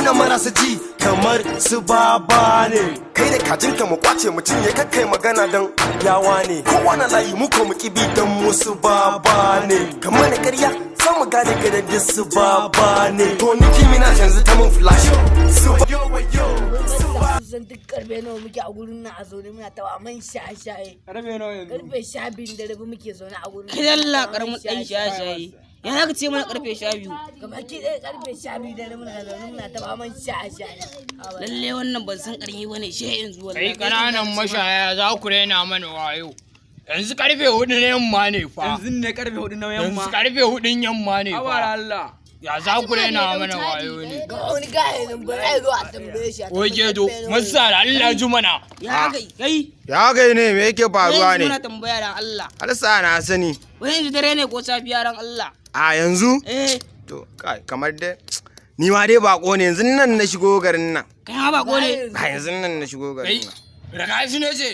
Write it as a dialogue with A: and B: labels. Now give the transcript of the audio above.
A: na marasa ji kamar su baba ne. Kai da kajin ka mu kwace mu cinye kai magana dan yawa ne. Kowane layi mu ko mu kibi dan musu baba ne. Kamar na ƙarya za mu gane gadadin su baba ne. To Nicki Minaj yanzu ta mun flash.
B: Zan duk karfe nawa muke a gurin nan a zaune muna tawa man shaye-shaye.
C: Karfe nawa yanzu?
B: Karfe 12 da rabi muke zaune a gurin.
D: Kai Allah karamin dan shaye-shaye. Ya zaka ce mana karfe 12?
B: Gaba ki ɗaya karfe 12 da rabi muna zaune muna tawa man shaye-shaye.
D: Lalle wannan ban san karfi bane shi yanzu wallahi.
E: Kai kananan mashaya za ku raina mana wayo. Yanzu karfe 4 na yamma ne fa.
C: Yanzu ne karfe 4 na yamma.
E: Yanzu karfe 4 yamma ne fa.
C: Awara Allah.
E: Ya za ku raina mana wayo ne.
B: Ga wani gaya nan ba zai zo a tambaye shi.
E: Oke do, masa da Allah ji mana.
D: Ya kai.
F: Ya gai ne me yake faruwa ne?
D: Muna tambaya da Allah.
F: Alsa na sani.
D: Wani yanzu dare ne ko safiya ran Allah?
F: A yanzu? To kai kamar dai ni ma dai bako ne yanzu nan na shigo garin nan.
D: Kai ma bako ne?
F: A yanzu nan na shigo garin nan.
E: Raka shi ne ce.